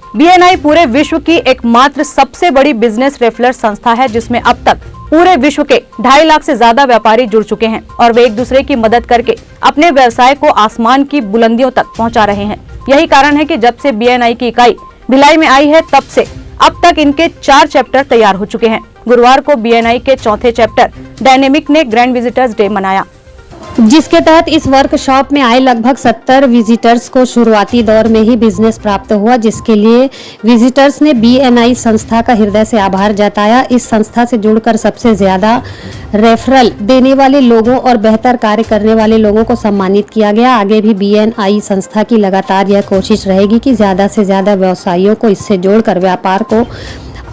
BNI पूरे विश्व की एकमात्र सबसे बड़ी बिजनेस रेफरल संस्था है, जिसमें अब तक पूरे विश्व के 2.5 लाख से ज्यादा व्यापारी जुड़ चुके हैं और वे एक दूसरे की मदद करके अपने व्यवसाय को आसमान की बुलंदियों तक पहुंचा रहे हैं। यही कारण है कि जब से बीएनआई की इकाई भिलाई में आई है, तब से अब तक इनके 4 चैप्टर तैयार हो चुके हैं। गुरुवार को बीएनआई के चौथे चैप्टर डायनेमिक ने ग्रैंड विजिटर्स डे मनाया, जिसके तहत इस वर्कशॉप में आए लगभग 70 विजिटर्स को शुरुआती दौर में ही बिजनेस प्राप्त हुआ, जिसके लिए विजिटर्स ने बीएनआई संस्था का हृदय से आभार जताया। इस संस्था से जुड़कर सबसे ज्यादा रेफरल देने वाले लोगों और बेहतर कार्य करने वाले लोगों को सम्मानित किया गया। आगे भी बीएनआई संस्था की लगातार यह कोशिश रहेगी कि ज्यादा से ज्यादा व्यवसायियों को इससे जोड़कर व्यापार को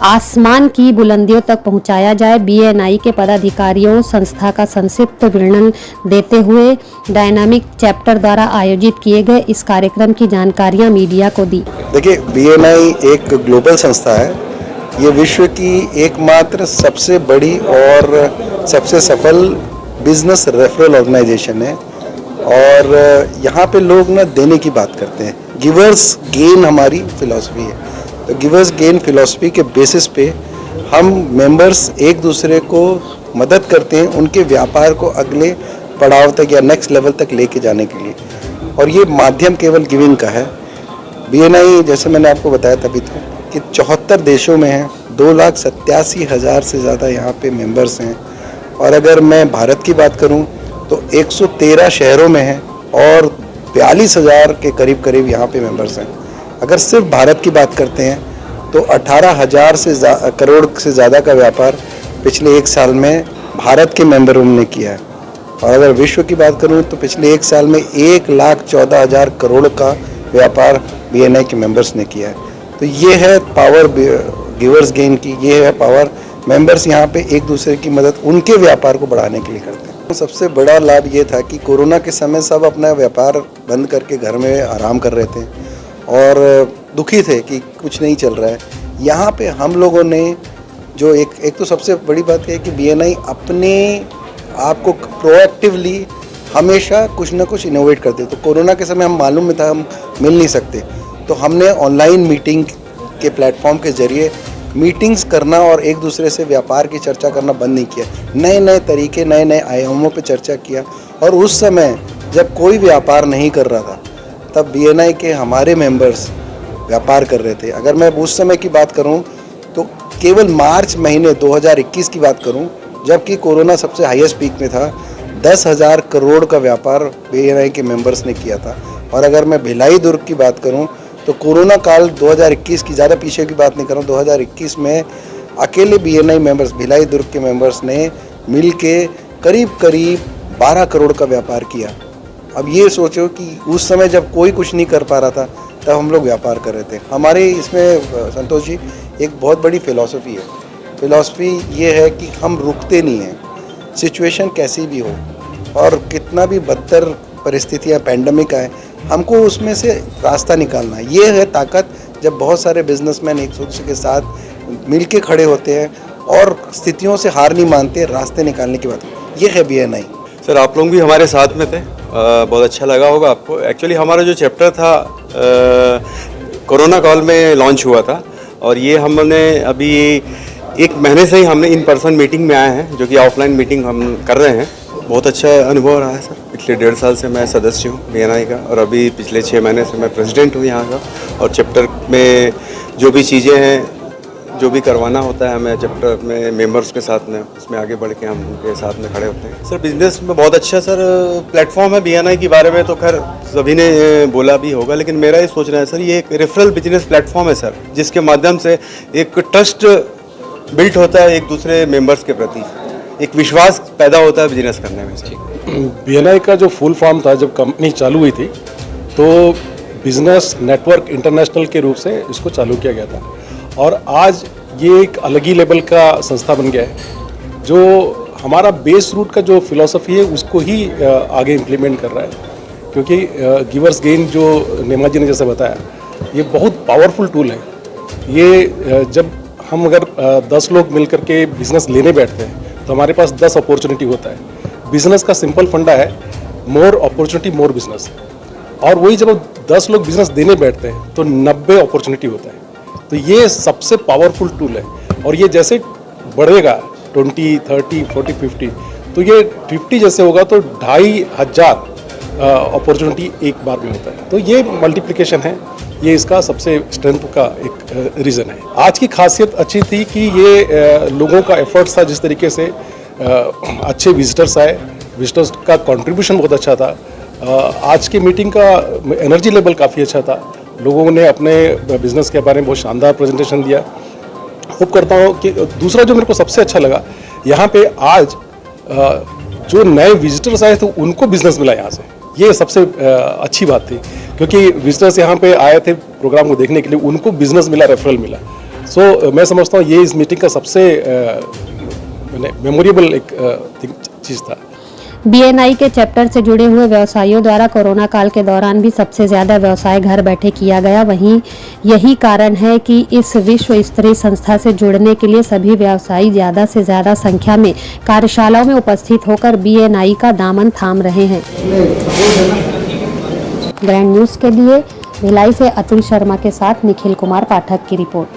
आसमान की बुलंदियों तक पहुंचाया जाए। बीएनआई के पदाधिकारियों संस्था का संक्षिप्त वर्णन देते हुए डायनामिक चैप्टर द्वारा आयोजित किए गए इस कार्यक्रम की जानकारियां मीडिया को दी। देखिए, बीएनआई एक ग्लोबल संस्था है। ये विश्व की एकमात्र सबसे बड़ी और सबसे सफल बिजनेस रेफरल ऑर्गेनाइजेशन है और यहाँ पे लोग ना देने की बात करते हैं। गिवर्स गेन हमारी फिलॉसफी है। तो गिवर्स गेन फिलॉसफी के बेसिस पे हम मेंबर्स एक दूसरे को मदद करते हैं उनके व्यापार को अगले पड़ाव तक या नेक्स्ट लेवल तक लेके जाने के लिए, और ये माध्यम केवल गिविंग का है। बीएनआई, जैसे मैंने आपको बताया तभी तो, कि 74 देशों में है, 2,87,000 से ज़्यादा यहाँ पे मेंबर्स हैं। और अगर मैं भारत की बात करूँ तो 113 शहरों में है और 42,000 के करीब यहाँ पे मेंबर्स हैं। अगर सिर्फ भारत की बात करते हैं तो 18,000 करोड़ से ज़्यादा का व्यापार पिछले एक साल में भारत के मेंबरों ने किया है। और अगर विश्व की बात करूं तो पिछले एक साल में 1,14,000 करोड़ का व्यापार बीएनआई के मेंबर्स ने किया है। तो ये है पावर गिवर्स गेन की, ये है पावर। मेंबर्स यहाँ पे एक दूसरे की मदद उनके व्यापार को बढ़ाने के लिए करते हैं। सबसे बड़ा लाभ ये था कि कोरोना के समय सब अपना व्यापार बंद करके घर में आराम कर रहे थे और दुखी थे कि कुछ नहीं चल रहा है। यहाँ पे हम लोगों ने जो एक तो सबसे बड़ी बात है कि बीएनआई अपने आप को प्रोएक्टिवली हमेशा कुछ ना कुछ इनोवेट करते। तो कोरोना के समय हम मालूम में था हम मिल नहीं सकते, तो हमने ऑनलाइन मीटिंग के प्लेटफॉर्म के जरिए मीटिंग्स करना और एक दूसरे से व्यापार की चर्चा करना बंद नहीं किया। नए नए तरीके, नए नए आयामों पे चर्चा किया। और उस समय जब कोई व्यापार नहीं कर रहा था तब बीएनआई के हमारे मेंबर्स व्यापार कर रहे थे। अगर मैं उस समय की बात करूं तो केवल मार्च महीने 2021 की बात करूं, जबकि कोरोना सबसे हाईएस्ट पीक में था, 10,000 करोड़ का व्यापार बीएनआई के मेंबर्स ने किया था। और अगर मैं भिलाई दुर्ग की बात करूं तो कोरोना काल 2021 की, ज़्यादा पीछे की बात नहीं कर रहा हूँ, 2021 में अकेले बीएनआई मेंबर्स, भिलाई दुर्ग के मेंबर्स ने मिल के करीब 12 करोड़ का व्यापार किया। अब ये सोचो कि उस समय जब कोई कुछ नहीं कर पा रहा था तब हम लोग व्यापार कर रहे थे। हमारे इसमें संतोष जी एक बहुत बड़ी फिलॉसफी है। फिलॉसफी ये है कि हम रुकते नहीं हैं, सिचुएशन कैसी भी हो और कितना भी बदतर परिस्थितियाँ, पैंडमिक आए, हमको उसमें से रास्ता निकालना है। ये है ताकत जब बहुत सारे बिजनेसमैन एक दूसरे के साथ मिल के खड़े होते हैं और स्थितियों से हार नहीं मानते, रास्ते निकालने की बात। ये है बीएनआई। सर, आप लोग भी हमारे साथ में थे, बहुत अच्छा लगा होगा आपको। एक्चुअली हमारा जो चैप्टर था कोरोना काल में लॉन्च हुआ था और ये हमने अभी 1 महीने से ही हमने इन पर्सन मीटिंग में आए हैं, जो कि ऑफलाइन मीटिंग हम कर रहे हैं। बहुत अच्छा अनुभव रहा है सर। पिछले 1.5 साल से मैं सदस्य हूँ बीएनआई का और अभी पिछले 6 महीने से मैं प्रेसिडेंट हूँ यहाँ का। और चैप्टर में जो भी चीज़ें हैं, जो भी करवाना होता है हमें चैप्टर में मेंबर्स के साथ में, उसमें आगे बढ़ के हम उनके साथ में खड़े होते हैं। सर, बिजनेस में बहुत अच्छा सर प्लेटफॉर्म है। बीएनआई के बारे में तो खैर सभी ने बोला भी होगा, लेकिन मेरा ये सोचना है सर, ये एक रेफरल बिजनेस प्लेटफॉर्म है सर, जिसके माध्यम से एक ट्रस्ट बिल्ट होता है एक दूसरे मेंबर्स के प्रति, एक विश्वास पैदा होता है बिजनेस करने में। बीएनआई का जो फुल फॉर्म था, जब कंपनी चालू हुई थी तो बिजनेस नेटवर्क इंटरनेशनल के रूप से इसको चालू किया गया था और आज ये एक अलग ही लेवल का संस्था बन गया है, जो हमारा बेस रूट का जो फिलॉसफी है उसको ही आगे इम्प्लीमेंट कर रहा है। क्योंकि गिवर्स गेन जो नेमा जी ने जैसे बताया, ये बहुत पावरफुल टूल है। ये जब हम अगर 10 लोग मिल करके बिजनेस लेने बैठते हैं तो हमारे पास 10 अपॉर्चुनिटी होता है। बिजनेस का सिंपल फंडा है, मोर अपॉर्चुनिटी मोर बिजनेस। और वही जब 10 लोग बिजनेस देने बैठते हैं तो 90 अपॉर्चुनिटी होता है। तो ये सबसे पावरफुल टूल है और ये जैसे बढ़ेगा 20, 30, 40, 50 तो ये 50 जैसे होगा तो 2500 अपॉर्चुनिटी एक बार में होता है। तो ये मल्टीप्लिकेशन है, ये इसका सबसे स्ट्रेंथ का एक रीज़न है। आज की खासियत अच्छी थी कि ये लोगों का एफर्ट्स था, जिस तरीके से अच्छे विजिटर्स आए, विजिटर्स का कंट्रीब्यूशन बहुत अच्छा था। आज की मीटिंग का एनर्जी लेवल काफ़ी अच्छा था, लोगों ने अपने बिजनेस के बारे में बहुत शानदार प्रेजेंटेशन दिया। होप करता हूँ कि दूसरा जो मेरे को सबसे अच्छा लगा, यहाँ पे आज जो नए विजिटर्स आए थे उनको बिजनेस मिला यहाँ से, ये सबसे अच्छी बात थी, क्योंकि विजिटर्स यहाँ पे आए थे प्रोग्राम को देखने के लिए, उनको बिजनेस मिला, रेफरल मिला। सो मैं समझता हूँ ये इस मीटिंग का सबसे मेमोरेबल एक चीज़ था। बीएनआई के चैप्टर से जुड़े हुए व्यवसायियों द्वारा कोरोना काल के दौरान भी सबसे ज्यादा व्यवसाय घर बैठे किया गया। वहीं यही कारण है कि इस विश्व स्तरीय संस्था से जुड़ने के लिए सभी व्यवसायी ज्यादा से ज्यादा संख्या में कार्यशालाओं में उपस्थित होकर बीएनआई का दामन थाम रहे हैं। ग्रैंड न्यूज के लिए भिलाई से अतुल शर्मा के साथ निखिल कुमार पाठक की रिपोर्ट।